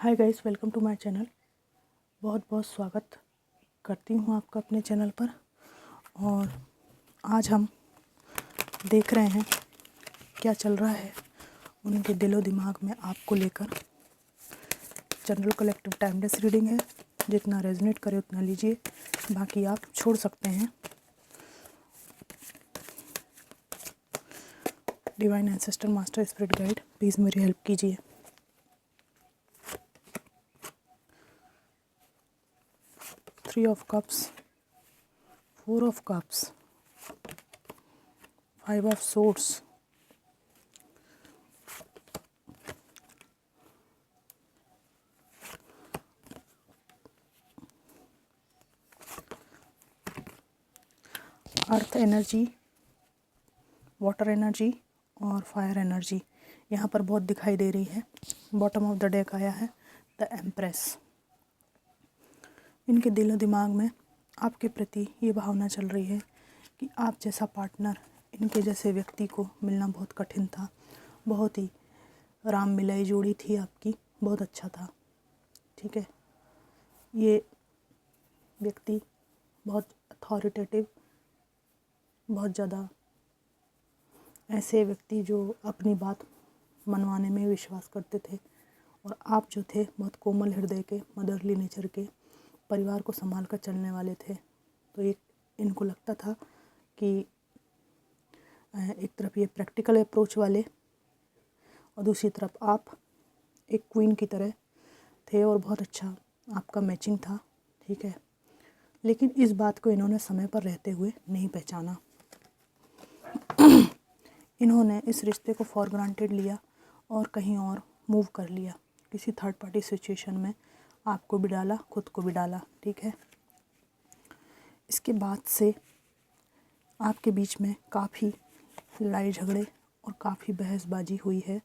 Hi guys, welcome to my channel. बहुत बहुत स्वागत करती हूँ आपका अपने चैनल पर। और आज हम देख रहे हैं क्या चल रहा है उनके दिलो दिमाग में आपको लेकर। जनरल कलेक्टिव टाइमलेस रीडिंग है, जितना रेजोनेट करे उतना लीजिए, बाकी आप छोड़ सकते हैं। Divine ancestor, master, spirit guide, please मेरी हेल्प कीजिए। Three of cups, four of cups, five of swords, earth energy, water energy और फायर एनर्जी यहाँ पर बहुत दिखाई दे रही है। बॉटम ऑफ द डेक आया है द एम्प्रेस। इनके दिलो दिमाग में आपके प्रति ये भावना चल रही है कि आप जैसा पार्टनर, इनके जैसे व्यक्ति को मिलना बहुत कठिन था। बहुत ही राम मिलाई जोड़ी थी आपकी, बहुत अच्छा था। ठीक है, ये व्यक्ति बहुत अथॉरिटेटिव, बहुत ज़्यादा ऐसे व्यक्ति जो अपनी बात मनवाने में विश्वास करते थे, और आप जो थे बहुत कोमल हृदय के, मदरली नेचर के, परिवार को संभाल कर चलने वाले थे। तो एक इनको लगता था कि एक तरफ ये प्रैक्टिकल अप्रोच वाले और दूसरी तरफ आप एक क्वीन की तरह थे और बहुत अच्छा आपका मैचिंग था। ठीक है, लेकिन इस बात को इन्होंने समय पर रहते हुए नहीं पहचाना। इन्होंने इस रिश्ते को फॉर ग्रांटेड लिया और कहीं और मूव कर लिया। किसी थर्ड पार्टी सिचुएशन में आपको भी डाला, खुद को भी डाला। ठीक है, इसके बाद से आपके बीच में काफ़ी लड़ाई झगड़े और काफ़ी बहसबाजी हुई है।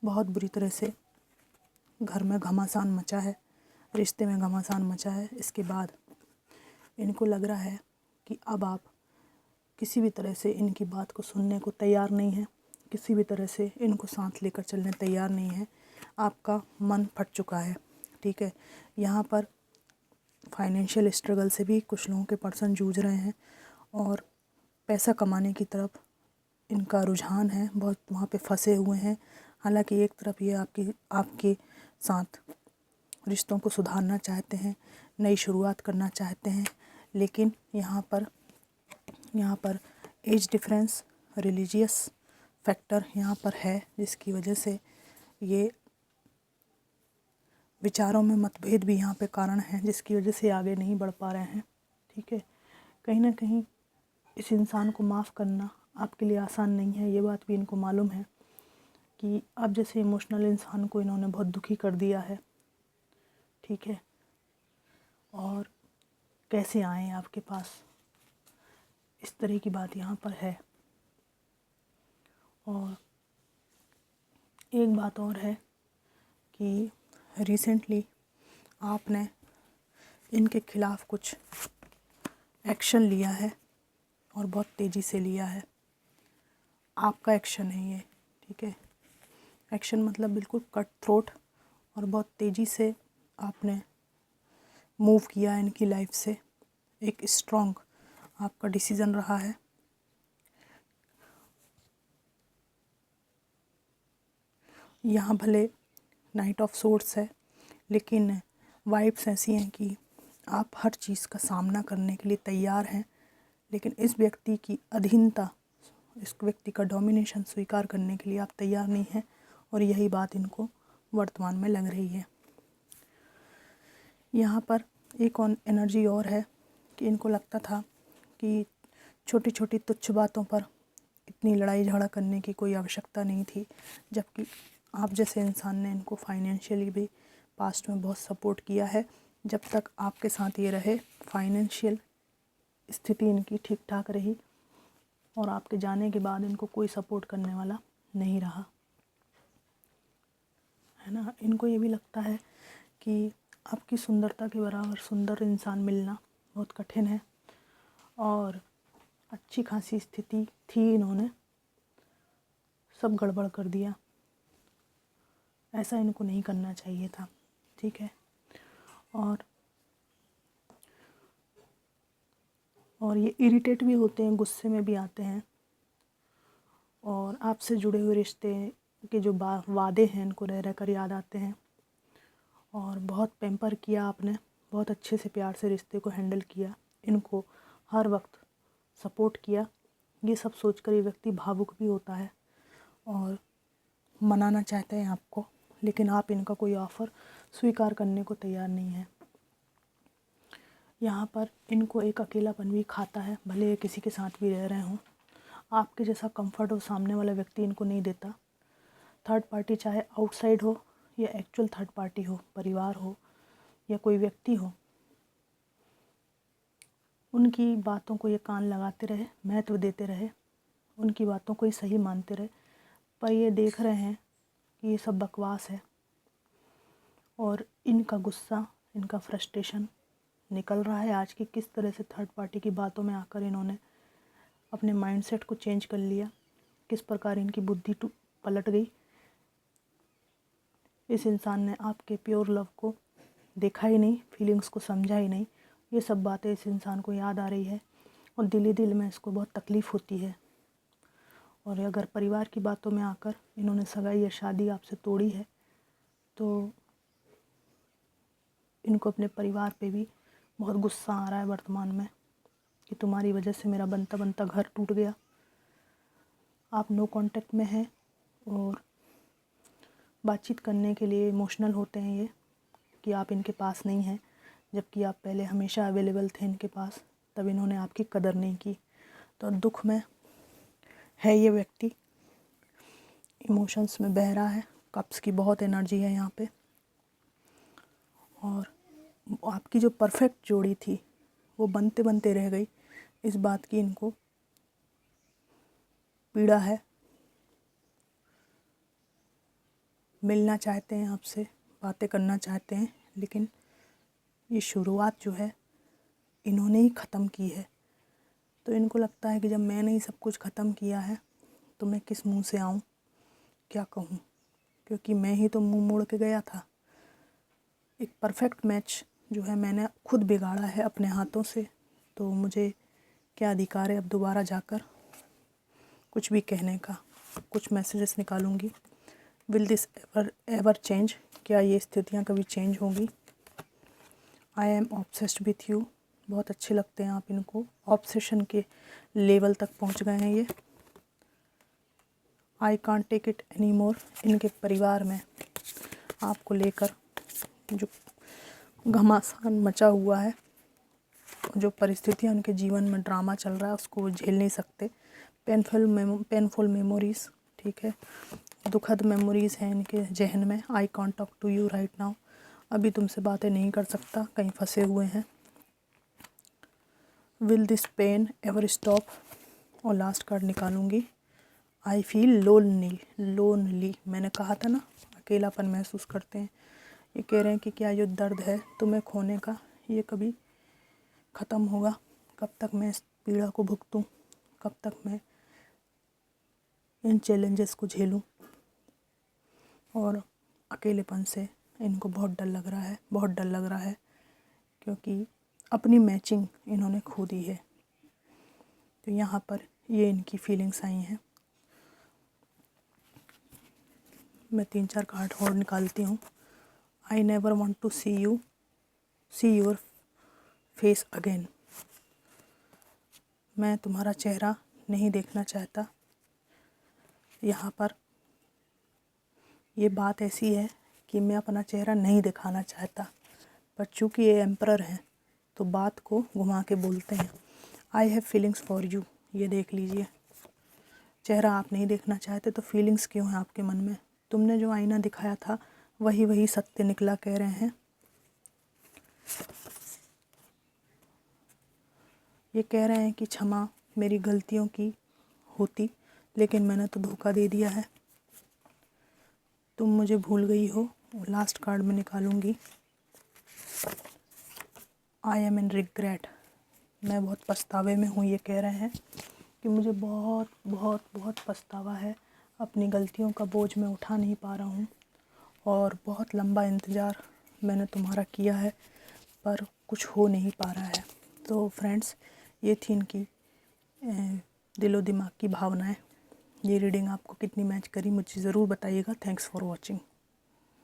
बहुत बुरी तरह से घर में घमासान मचा है, रिश्ते में घमासान मचा है। इसके बाद इनको लग रहा है कि अब आप किसी भी तरह से इनकी बात को सुनने को तैयार नहीं है, किसी भी तरह से इनको साथ लेकर चलने तैयार नहीं है। आपका मन फट चुका है। ठीक है, यहाँ पर फाइनेंशियल स्ट्रगल से भी कुछ लोगों के पर्सन जूझ रहे हैं और पैसा कमाने की तरफ इनका रुझान है, बहुत वहाँ पे फंसे हुए हैं। हालांकि एक तरफ ये आपके साथ रिश्तों को सुधारना चाहते हैं, नई शुरुआत करना चाहते हैं, लेकिन यहाँ पर एज डिफरेंस, रिलीजियस फैक्टर यहाँ पर है, जिसकी वजह से ये विचारों में मतभेद भी यहाँ पे कारण है, जिसकी वजह से आगे नहीं बढ़ पा रहे हैं। ठीक है, कहीं ना कहीं इस इंसान को माफ़ करना आपके लिए आसान नहीं है। ये बात भी इनको मालूम है कि आप जैसे इमोशनल इंसान को इन्होंने बहुत दुखी कर दिया है। ठीक है, और कैसे आए आपके पास, इस तरह की बात यहाँ पर है। और एक बात और है कि रिसेंटली आपने इनके खिलाफ़ कुछ एक्शन लिया है और बहुत तेज़ी से लिया है। आपका एक्शन है ये। ठीक है, एक्शन मतलब बिल्कुल कट थ्रोट, और बहुत तेज़ी से आपने मूव किया इनकी लाइफ से। एक स्ट्रॉन्ग आपका डिसीज़न रहा है। यहाँ भले नाइट ऑफ सोर्ड्स है, लेकिन वाइब्स ऐसी हैं कि आप हर चीज़ का सामना करने के लिए तैयार हैं, लेकिन इस व्यक्ति की अधीनता, इस व्यक्ति का डोमिनेशन स्वीकार करने के लिए आप तैयार नहीं हैं, और यही बात इनको वर्तमान में लग रही है। यहाँ पर एक और एनर्जी और है कि इनको लगता था कि छोटी छोटी तुच्छ बातों पर इतनी लड़ाई झगड़ा करने की कोई आवश्यकता नहीं थी, जबकि आप जैसे इंसान ने इनको फाइनेंशियली भी पास्ट में बहुत सपोर्ट किया है। जब तक आपके साथ ये रहे, फाइनेंशियल स्थिति इनकी ठीक ठाक रही, और आपके जाने के बाद इनको कोई सपोर्ट करने वाला नहीं रहा, है ना। इनको ये भी लगता है कि आपकी सुंदरता के बराबर सुंदर इंसान मिलना बहुत कठिन है, और अच्छी खासी स्थिति थी, इन्होंने सब गड़बड़ कर दिया। ऐसा इनको नहीं करना चाहिए था, ठीक है। और ये इरिटेट भी होते हैं, गुस्से में भी आते हैं, और आपसे जुड़े हुए रिश्ते के जो वादे हैं इनको रह रह कर याद आते हैं। और बहुत पैम्पर किया आपने, बहुत अच्छे से प्यार से रिश्ते को हैंडल किया, इनको हर वक्त सपोर्ट किया। ये सब सोचकर ये व्यक्ति भावुक भी होता है और मनाना चाहते हैं आपको, लेकिन आप इनका कोई ऑफ़र स्वीकार करने को तैयार नहीं है। यहाँ पर इनको एक अकेलापन भी खाता है, भले ये किसी के साथ भी रह रहे हों। आपके जैसा कंफर्ट हो सामने वाला व्यक्ति इनको नहीं देता। थर्ड पार्टी चाहे आउटसाइड हो या एक्चुअल थर्ड पार्टी हो, परिवार हो या कोई व्यक्ति हो, उनकी बातों को ये कान लगाते रहे, महत्व देते रहे, उनकी बातों को ही सही मानते रहे, पर ये देख रहे हैं कि ये सब बकवास है और इनका गुस्सा, इनका फ्रस्ट्रेशन निकल रहा है आज की किस तरह से थर्ड पार्टी की बातों में आकर इन्होंने अपने माइंडसेट को चेंज कर लिया, किस प्रकार इनकी बुद्धि पलट गई। इस इंसान ने आपके प्योर लव को देखा ही नहीं, फीलिंग्स को समझा ही नहीं। ये सब बातें इस इंसान को याद आ रही है और दिल ही दिल में इसको बहुत तकलीफ़ होती है। और अगर परिवार की बातों में आकर इन्होंने सगाई या शादी आपसे तोड़ी है तो इनको अपने परिवार पे भी बहुत गुस्सा आ रहा है वर्तमान में कि तुम्हारी वजह से मेरा बनता बनता घर टूट गया। आप नो कांटेक्ट में हैं और बातचीत करने के लिए इमोशनल होते हैं ये कि आप इनके पास नहीं हैं, जबकि आप पहले हमेशा अवेलेबल थे इनके पास, तब इन्होंने आपकी कदर नहीं की। तो दुख में है ये व्यक्ति, इमोशंस में बह रहा है, कप्स की बहुत एनर्जी है यहाँ पे। और आपकी जो परफेक्ट जोड़ी थी वो बनते बनते रह गई, इस बात की इनको पीड़ा है। मिलना चाहते हैं आपसे, बातें करना चाहते हैं, लेकिन ये शुरुआत जो है इन्होंने ही ख़त्म की है। तो इनको लगता है कि जब मैंने ही सब कुछ ख़त्म किया है तो मैं किस मुंह से आऊँ, क्या कहूँ, क्योंकि मैं ही तो मुंह मोड़ के गया था। एक परफेक्ट मैच जो है मैंने खुद बिगाड़ा है अपने हाथों से, तो मुझे क्या अधिकार है अब दोबारा जाकर कुछ भी कहने का। कुछ मैसेजेस निकालूंगी। विल दिस एवर चेंज, क्या ये स्थितियाँ कभी चेंज होंगी। I am obsessed with you, बहुत अच्छे लगते हैं आप इनको, ऑब्सेशन के लेवल तक पहुंच गए हैं ये। I can't take it any more, इनके परिवार में आपको लेकर जो घमासान मचा हुआ है, जो परिस्थितियाँ उनके जीवन में ड्रामा चल रहा है उसको वो झेल नहीं सकते। पेनफुल मेमोरीज़, ठीक है, दुखद मेमोरीज़ हैं इनके जहन में। I can't talk to you right now, अभी तुमसे बातें नहीं कर सकता, कहीं फंसे हुए हैं। Will this pain ever stop, और लास्ट कार्ड निकालूंगी। आई फील लोनली, मैंने कहा था ना अकेलापन महसूस करते हैं। ये कह रहे हैं कि क्या ये दर्द है तुम्हें खोने का, ये कभी ख़त्म होगा, कब तक मैं इस पीड़ा को भुगतूं, कब तक मैं इन चैलेंजेस को झेलूं। और अकेलेपन से इनको बहुत डर लग रहा है, क्योंकि अपनी मैचिंग इन्होंने खो दी है। तो यहाँ पर ये इनकी फीलिंग्स आई हैं। मैं 3-4 कार्ड और निकालती हूँ। I never want to see your face again, मैं तुम्हारा चेहरा नहीं देखना चाहता। यहाँ पर ये बात ऐसी है कि मैं अपना चेहरा नहीं दिखाना चाहता, पर चूँकि ये एम्परर हैं तो बात को घुमा के बोलते हैं। I have feelings for you, ये देख लीजिए, चेहरा आप नहीं देखना चाहते तो फीलिंग्स क्यों हैं आपके मन में। तुमने जो आईना दिखाया था वही सत्य निकला, कह रहे हैं। ये कह रहे हैं कि क्षमा मेरी गलतियों की होती, लेकिन मैंने तो धोखा दे दिया है, तुम मुझे भूल गई हो। और लास्ट कार्ड में निकालूंगी। आई एम इन रिग्रेट, मैं बहुत पछतावे में हूँ। ये कह रहे हैं कि मुझे बहुत पछतावा है, अपनी गलतियों का बोझ मैं उठा नहीं पा रहा हूँ और बहुत लंबा इंतज़ार मैंने तुम्हारा किया है, पर कुछ हो नहीं पा रहा है। तो फ्रेंड्स, ये थी इनकी दिलो दिमाग की भावनाएं। ये रीडिंग आपको कितनी मैच करी मुझे ज़रूर बताइएगा। Thanks for watching.